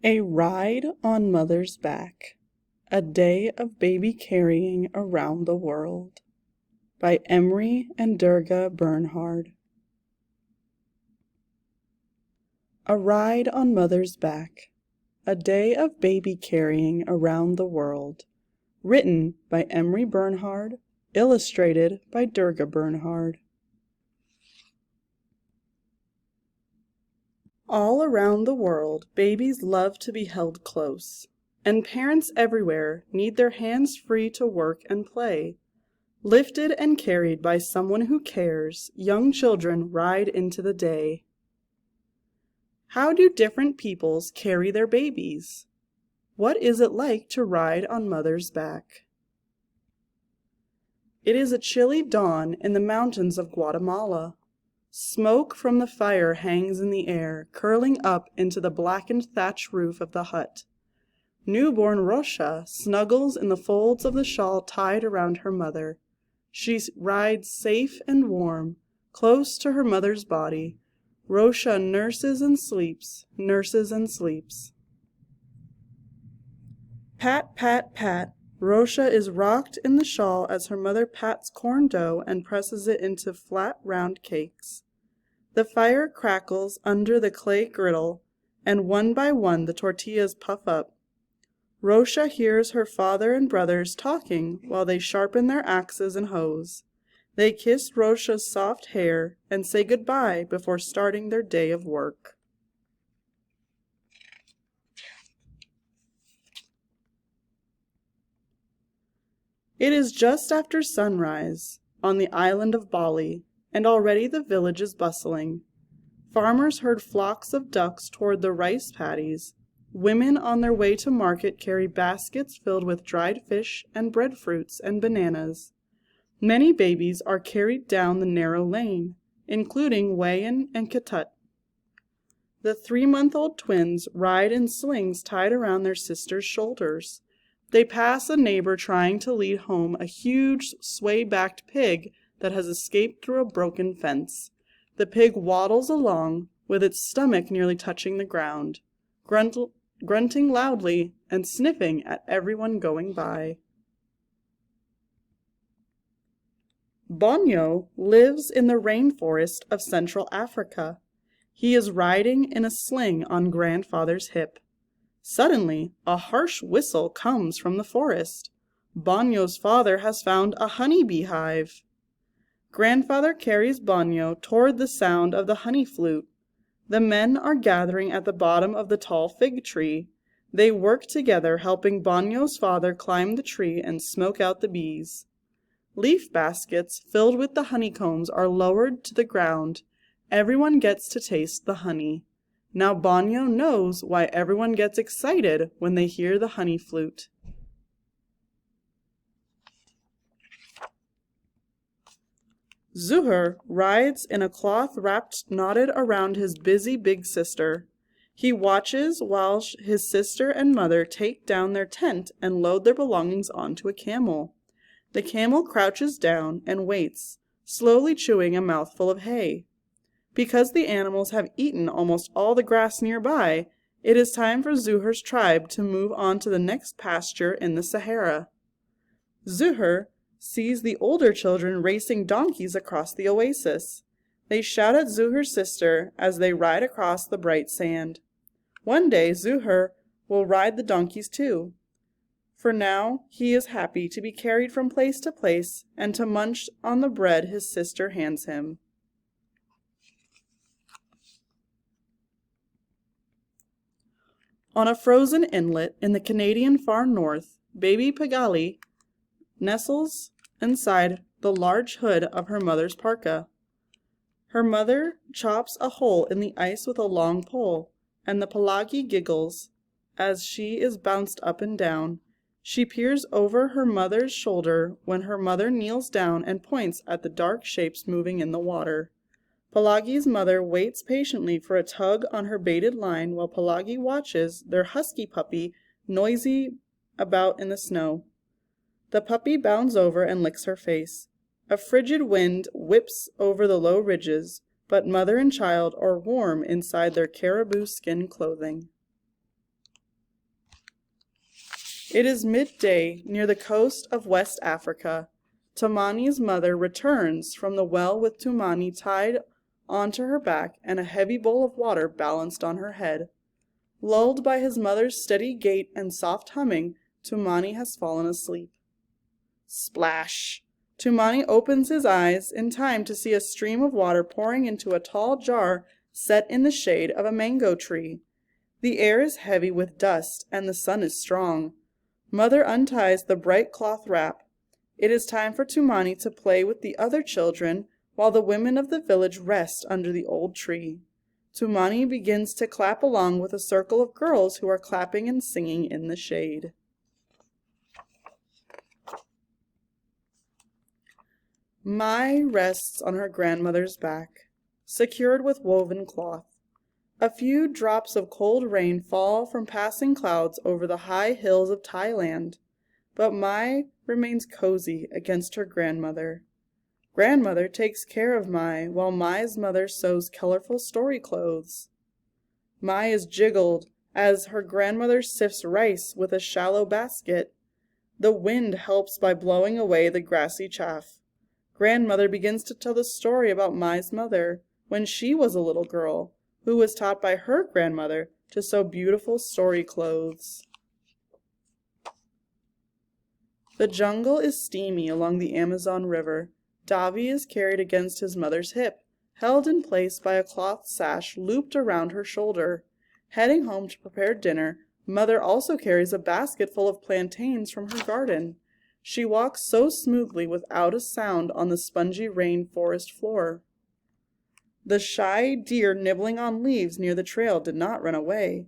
A Ride on Mother's Back, A Day of Baby Carrying Around the World by Emery and Durga Bernhard. A Ride on Mother's Back, A Day of Baby Carrying Around the World, written by Emery Bernhard, illustrated by Durga Bernhard. All around the world, babies love to be held close, and parents everywhere need their hands free to work and play. Lifted and carried by someone who cares, young children ride into the day. How do different peoples carry their babies? What is it like to ride on mother's back? It is a chilly dawn in the mountains of Guatemala. Smoke from the fire hangs in the air, curling up into the blackened thatch roof of the hut. Newborn Rosa snuggles in the folds of the shawl tied around her mother. She rides safe and warm, close to her mother's body. Rosa nurses and sleeps, nurses and sleeps. Pat, pat, pat. Rosa is rocked in the shawl as her mother pats corn dough and presses it into flat, round cakes. The fire crackles under the clay griddle, and one by one the tortillas puff up. Rosa hears her father and brothers talking while they sharpen their axes and hoes. They kiss Rosa's soft hair and say goodbye before starting their day of work. It is just after sunrise on the island of Bali, and already the village is bustling. Farmers herd flocks of ducks toward the rice paddies. Women on their way to market carry baskets filled with dried fish and breadfruits and bananas. Many babies are carried down the narrow lane, including Wayan and Ketut. The 3-month-old twins ride in slings tied around their sister's shoulders. They pass a neighbor trying to lead home a huge sway-backed pig that has escaped through a broken fence. The pig waddles along, with its stomach nearly touching the ground, grunting loudly and sniffing at everyone going by. Bonyo lives in the rainforest of Central Africa. He is riding in a sling on grandfather's hip. Suddenly, a harsh whistle comes from the forest. Bonyo's father has found a honeybee hive. Grandfather carries Bonyo toward the sound of the honey flute. The men are gathering at the bottom of the tall fig tree. They work together, helping Bonyo's father climb the tree and smoke out the bees. Leaf baskets filled with the honeycombs are lowered to the ground. Everyone gets to taste the honey. Now Bonyo knows why everyone gets excited when they hear the honey flute. Zuhur rides in a cloth wrapped knotted around his busy big sister. He watches while his sister and mother take down their tent and load their belongings onto a camel. The camel crouches down and waits, slowly chewing a mouthful of hay. Because the animals have eaten almost all the grass nearby, it is time for Zuhur's tribe to move on to the next pasture in the Sahara. Zuhur sees the older children racing donkeys across the oasis. They shout at Zuhur's sister as they ride across the bright sand. One day Zuhur will ride the donkeys too. For now, he is happy to be carried from place to place and to munch on the bread his sister hands him. On a frozen inlet in the Canadian far north, baby Pagali nestles inside the large hood of her mother's parka. Her mother chops a hole in the ice with a long pole, and the Palagi giggles as she is bounced up and down. She peers over her mother's shoulder when her mother kneels down and points at the dark shapes moving in the water. Pelagi's mother waits patiently for a tug on her baited line while Pelagi watches their husky puppy noisy about in the snow. The puppy bounds over and licks her face. A frigid wind whips over the low ridges, but mother and child are warm inside their caribou skin clothing. It is midday near the coast of West Africa. Tumani's mother returns from the well with Tumani tied onto her back and a heavy bowl of water balanced on her head. Lulled by his mother's steady gait and soft humming, Tumani has fallen asleep. Splash! Tumani opens his eyes in time to see a stream of water pouring into a tall jar set in the shade of a mango tree. The air is heavy with dust and the sun is strong. Mother unties the bright cloth wrap. It is time for Tumani to play with the other children while the women of the village rest under the old tree. Tumani begins to clap along with a circle of girls who are clapping and singing in the shade. Mai rests on her grandmother's back, secured with woven cloth. A few drops of cold rain fall from passing clouds over the high hills of Thailand, but Mai remains cozy against her grandmother. Grandmother takes care of Mai while Mai's mother sews colorful story clothes. Mai is jiggled as her grandmother sifts rice with a shallow basket. The wind helps by blowing away the grassy chaff. Grandmother begins to tell the story about Mai's mother when she was a little girl, who was taught by her grandmother to sew beautiful story clothes. The jungle is steamy along the Amazon River. Davi is carried against his mother's hip, held in place by a cloth sash looped around her shoulder. Heading home to prepare dinner, Mother also carries a basket full of plantains from her garden. She walks so smoothly without a sound on the spongy rainforest floor. The shy deer nibbling on leaves near the trail did not run away.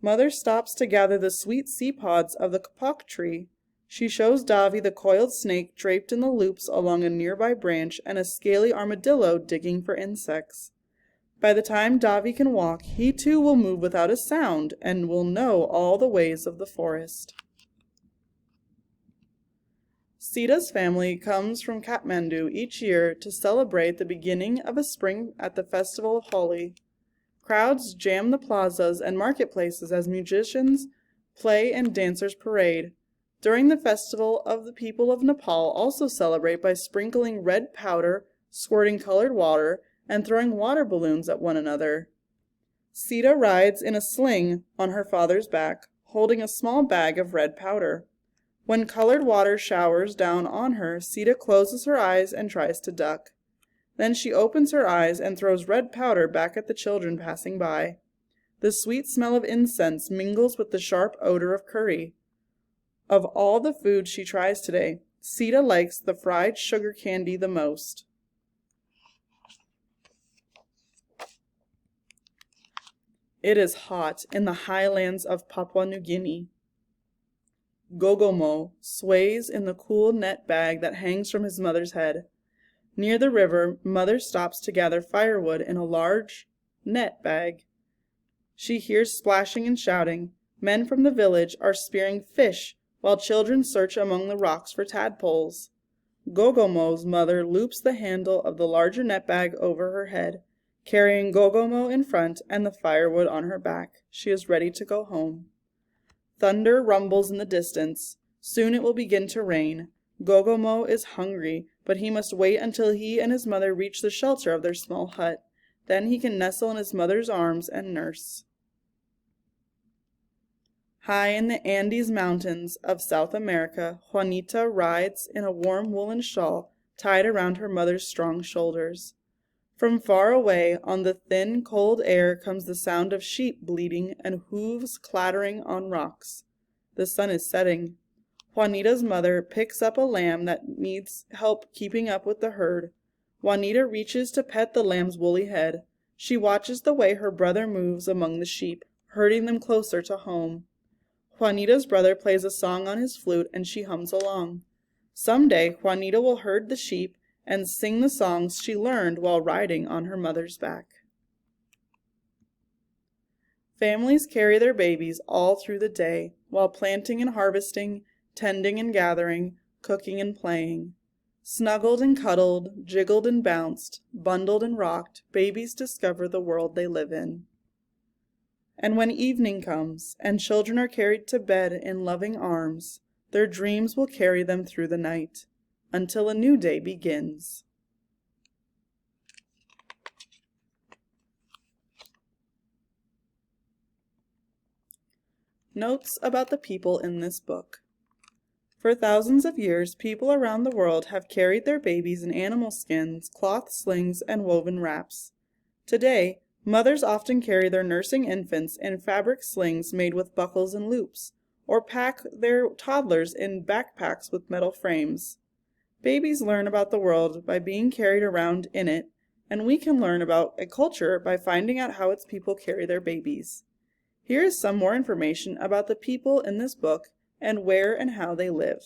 Mother stops to gather the sweet sea pods of the kapok tree. She shows Davi the coiled snake draped in the loops along a nearby branch and a scaly armadillo digging for insects. By the time Davi can walk, he too will move without a sound and will know all the ways of the forest. Sita's family comes from Kathmandu each year to celebrate the beginning of a spring at the festival of Holi. Crowds jam the plazas and marketplaces as musicians play and dancers parade. During the festival of the people of Nepal also celebrate by sprinkling red powder, squirting colored water, and throwing water balloons at one another. Sita rides in a sling on her father's back, holding a small bag of red powder. When colored water showers down on her, Sita closes her eyes and tries to duck. Then she opens her eyes and throws red powder back at the children passing by. The sweet smell of incense mingles with the sharp odor of curry. Of all the food she tries today, Sita likes the fried sugar candy the most. It is hot in the highlands of Papua New Guinea. Gogomo sways in the cool net bag that hangs from his mother's head. Near the river, Mother stops to gather firewood in a large net bag. She hears splashing and shouting. Men from the village are spearing fish, while children search among the rocks for tadpoles. Gogomo's mother loops the handle of the larger net bag over her head. Carrying Gogomo in front and the firewood on her back, she is ready to go home. Thunder rumbles in the distance. Soon it will begin to rain. Gogomo is hungry, but he must wait until he and his mother reach the shelter of their small hut. Then he can nestle in his mother's arms and nurse. High in the Andes Mountains of South America, Juanita rides in a warm woolen shawl tied around her mother's strong shoulders. From far away, on the thin, cold air, comes the sound of sheep bleating and hooves clattering on rocks. The sun is setting. Juanita's mother picks up a lamb that needs help keeping up with the herd. Juanita reaches to pet the lamb's woolly head. She watches the way her brother moves among the sheep, herding them closer to home. Juanita's brother plays a song on his flute and she hums along. Someday, Juanita will herd the sheep and sing the songs she learned while riding on her mother's back. Families carry their babies all through the day, while planting and harvesting, tending and gathering, cooking and playing. Snuggled and cuddled, jiggled and bounced, bundled and rocked, babies discover the world they live in. And when evening comes, and children are carried to bed in loving arms, their dreams will carry them through the night, until a new day begins. Notes about the people in this book. For thousands of years, people around the world have carried their babies in animal skins, cloth slings, and woven wraps. Today, mothers often carry their nursing infants in fabric slings made with buckles and loops, or pack their toddlers in backpacks with metal frames. Babies learn about the world by being carried around in it, and we can learn about a culture by finding out how its people carry their babies. Here is some more information about the people in this book and where and how they live.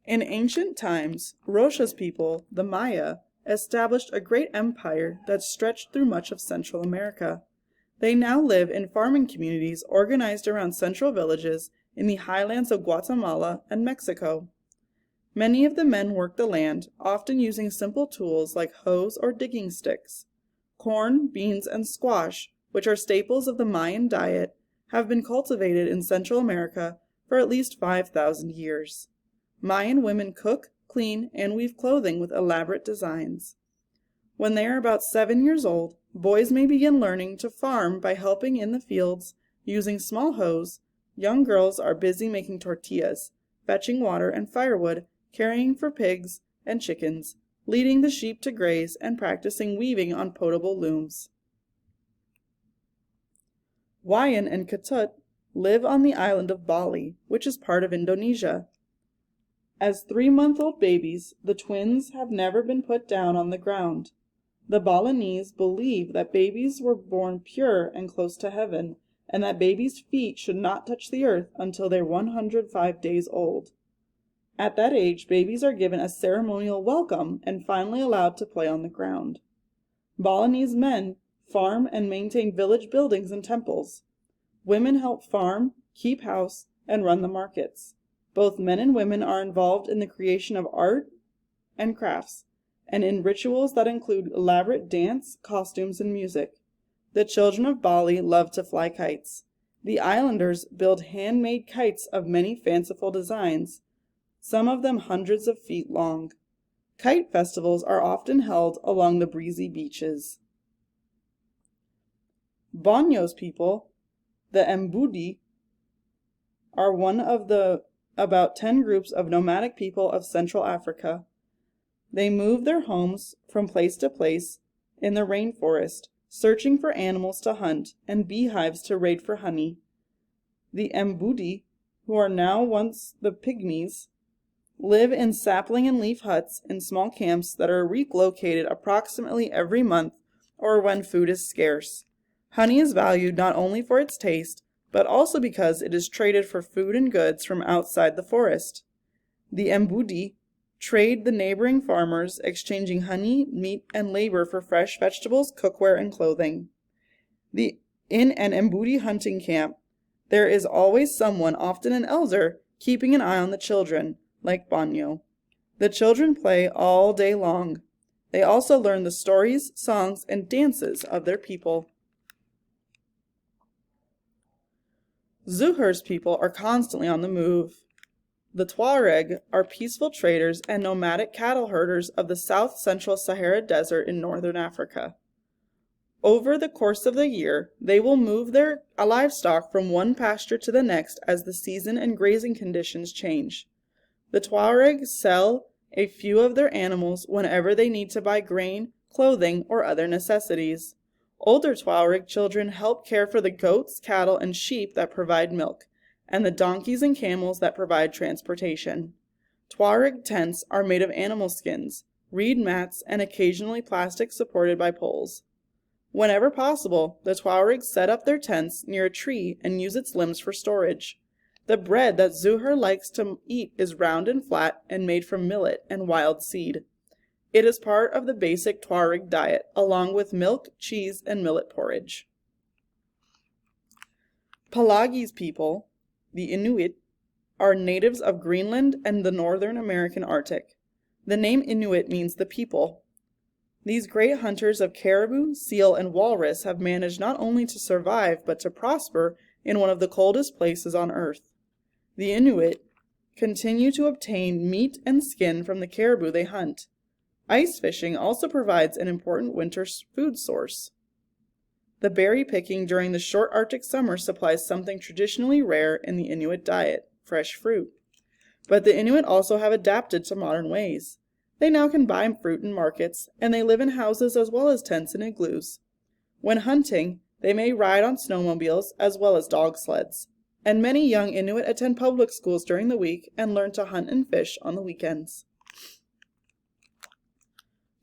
In ancient times, Rocha's people, the Maya, established a great empire that stretched through much of Central America. They now live in farming communities organized around central villages in the highlands of Guatemala and Mexico. Many of the men work the land, often using simple tools like hoes or digging sticks. Corn, beans, and squash, which are staples of the Mayan diet, have been cultivated in Central America for at least 5,000 years. Mayan women cook, clean, and weave clothing with elaborate designs. When they are about 7 years old, boys may begin learning to farm by helping in the fields using small hoes. Young girls are busy making tortillas, fetching water and firewood, caring for pigs and chickens, leading the sheep to graze, and practicing weaving on potable looms. Wayan and Ketut live on the island of Bali, which is part of Indonesia. As 3-month-old babies, the twins have never been put down on the ground. The Balinese believe that babies were born pure and close to heaven, and that babies' feet should not touch the earth until they're 105 days old. At that age, babies are given a ceremonial welcome and finally allowed to play on the ground. Balinese men farm and maintain village buildings and temples. Women help farm, keep house, and run the markets. Both men and women are involved in the creation of art and crafts, and in rituals that include elaborate dance, costumes, and music. The children of Bali love to fly kites. The islanders build handmade kites of many fanciful designs, some of them hundreds of feet long. Kite festivals are often held along the breezy beaches. Borneo's people, the Mbudi, are one of the about 10 groups of nomadic people of Central Africa. They move their homes from place to place in the rainforest, searching for animals to hunt and beehives to raid for honey. The Mbudi, who are now once the Pygmies, live in sapling and leaf huts in small camps that are relocated approximately every month or when food is scarce. Honey is valued not only for its taste, but also because it is traded for food and goods from outside the forest. The Mbudi trade the neighboring farmers, exchanging honey, meat, and labor for fresh vegetables, cookware, and clothing. In an Mbudi hunting camp, there is always someone, often an elder, keeping an eye on the children, like Borneo. The children play all day long. They also learn the stories, songs, and dances of their people. Zuhair's people are constantly on the move. The Tuareg are peaceful traders and nomadic cattle herders of the south-central Sahara Desert in northern Africa. Over the course of the year, they will move their livestock from one pasture to the next as the season and grazing conditions change. The Tuareg sell a few of their animals whenever they need to buy grain, clothing, or other necessities. Older Tuareg children help care for the goats, cattle, and sheep that provide milk, and the donkeys and camels that provide transportation. Tuareg tents are made of animal skins, reed mats, and occasionally plastic supported by poles. Whenever possible, the Tuaregs set up their tents near a tree and use its limbs for storage. The bread that Zuhair likes to eat is round and flat and made from millet and wild seed. It is part of the basic Tuareg diet, along with milk, cheese, and millet porridge. Pelagi's people, the Inuit, are natives of Greenland and the northern American Arctic. The name Inuit means the people. These great hunters of caribou, seal, and walrus have managed not only to survive but to prosper in one of the coldest places on Earth. The Inuit continue to obtain meat and skin from the caribou they hunt. Ice fishing also provides an important winter food source. The berry picking during the short Arctic summer supplies something traditionally rare in the Inuit diet, fresh fruit. But the Inuit also have adapted to modern ways. They now can buy fruit in markets, and they live in houses as well as tents and igloos. When hunting, they may ride on snowmobiles as well as dog sleds. And many young Inuit attend public schools during the week and learn to hunt and fish on the weekends.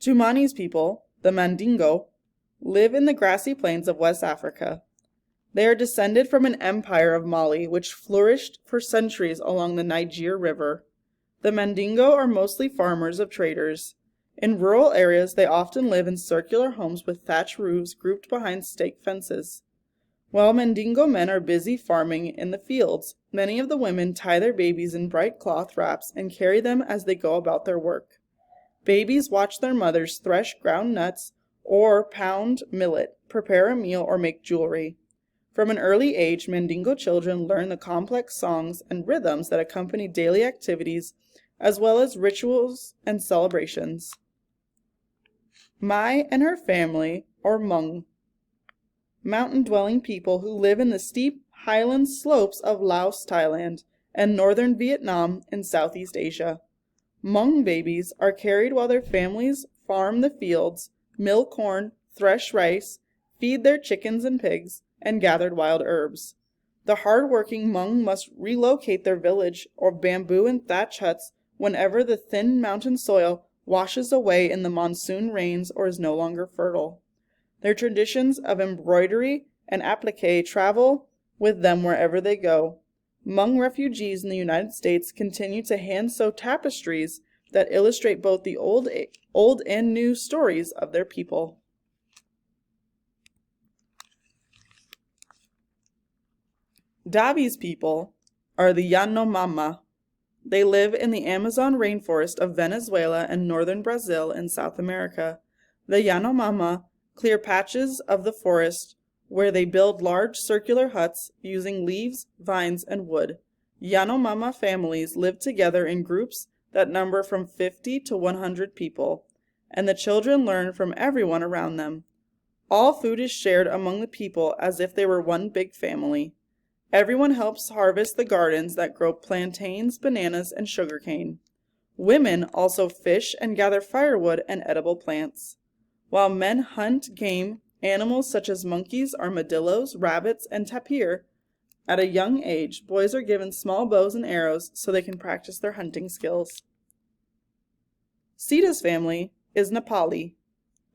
Tumani's people, the Mandingo, live in the grassy plains of West Africa. They are descended from an empire of Mali which flourished for centuries along the Niger River. The Mandingo are mostly farmers of traders. In rural areas, they often live in circular homes with thatch roofs grouped behind stake fences. While Mandingo men are busy farming in the fields, many of the women tie their babies in bright cloth wraps and carry them as they go about their work. Babies watch their mothers thresh ground nuts or pound millet, prepare a meal, or make jewelry. From an early age, Mandingo children learn the complex songs and rhythms that accompany daily activities, as well as rituals and celebrations. Mai and her family, or Hmong, mountain-dwelling people who live in the steep highland slopes of Laos, Thailand, and northern Vietnam in Southeast Asia. Hmong babies are carried while their families farm the fields, mill corn, thresh rice, feed their chickens and pigs, and gather wild herbs. The hard-working Hmong must relocate their village or bamboo and thatch huts whenever the thin mountain soil washes away in the monsoon rains or is no longer fertile. Their traditions of embroidery and applique travel with them wherever they go. Hmong refugees in the United States continue to hand-sew tapestries that illustrate both the old and new stories of their people. Davi's people are the Yanomama. They live in the Amazon rainforest of Venezuela and northern Brazil in South America. The Yanomama clear patches of the forest where they build large circular huts using leaves, vines, and wood. Yanomama families live together in groups that number from 50 to 100 people, and the children learn from everyone around them. All food is shared among the people as if they were one big family. Everyone helps harvest the gardens that grow plantains, bananas, and sugarcane. Women also fish and gather firewood and edible plants, while men hunt game, animals such as monkeys, armadillos, rabbits, and tapir. At a young age, boys are given small bows and arrows so they can practice their hunting skills. Sita's family is Nepali.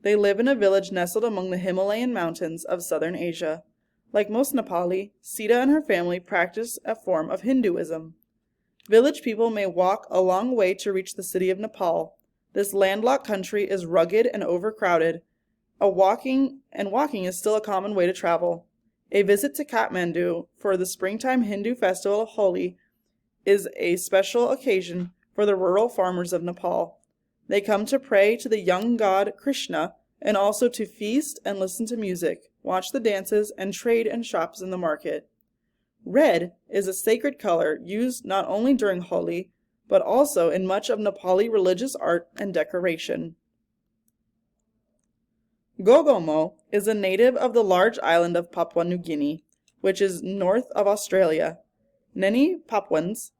They live in a village nestled among the Himalayan mountains of southern Asia. Like most Nepali, Sita and her family practice a form of Hinduism. Village people may walk a long way to reach the city of Nepal. This landlocked country is rugged and overcrowded. Walking is still a common way to travel. A visit to Kathmandu for the springtime Hindu festival of Holi is a special occasion for the rural farmers of Nepal. They come to pray to the young god Krishna and also to feast and listen to music, watch the dances, and trade and shops in the market. Red is a sacred color used not only during Holi, but also in much of Nepali religious art and decoration. Gogomo is a native of the large island of Papua New Guinea, which is north of Australia. Many Papuans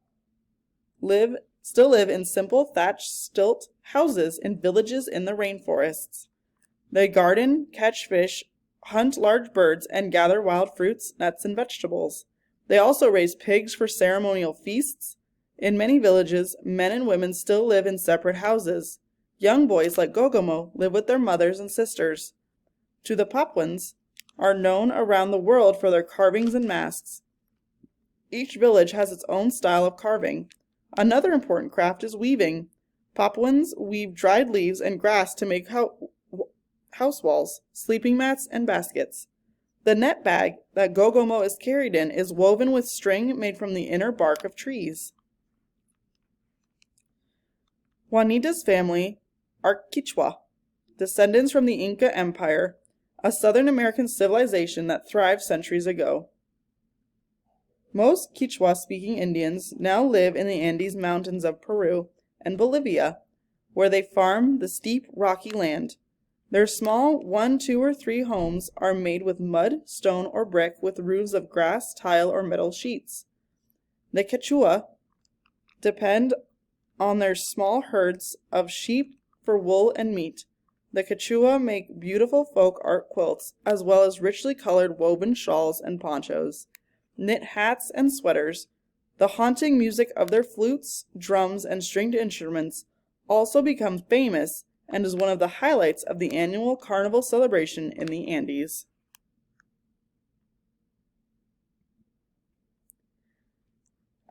still live in simple thatched stilt houses in villages in the rainforests. They garden, catch fish, hunt large birds, and gather wild fruits, nuts, and vegetables. They also raise pigs for ceremonial feasts. In many villages, men and women still live in separate houses. Young boys like Gogomo live with their mothers and sisters. The Papuans are known around the world for their carvings and masks. Each village has its own style of carving. Another important craft is weaving. Papuans weave dried leaves and grass to make house walls, sleeping mats, and baskets. The net bag that Gogomo is carried in is woven with string made from the inner bark of trees. Juanita's family are Quichua. descendants from the Inca Empire, a Southern American civilization that thrived centuries ago. Most Quechua-speaking Indians now live in the Andes Mountains of Peru and Bolivia, where they farm the steep, rocky land. Their small 1, 2, or 3 homes are made with mud, stone, or brick with roofs of grass, tile, or metal sheets. The Quechua depend on their small herds of sheep for wool and meat. The Quechua make beautiful folk art quilts, as well as richly colored woven shawls and ponchos, knit hats and sweaters. The haunting music of their flutes, drums, and stringed instruments also becomes famous and is one of the highlights of the annual carnival celebration in the Andes.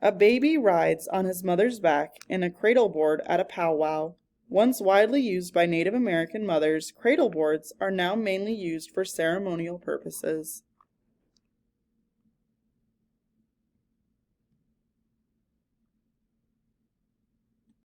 A baby rides on his mother's back in a cradleboard at a powwow. Once widely used by Native American mothers, cradleboards are now mainly used for ceremonial purposes.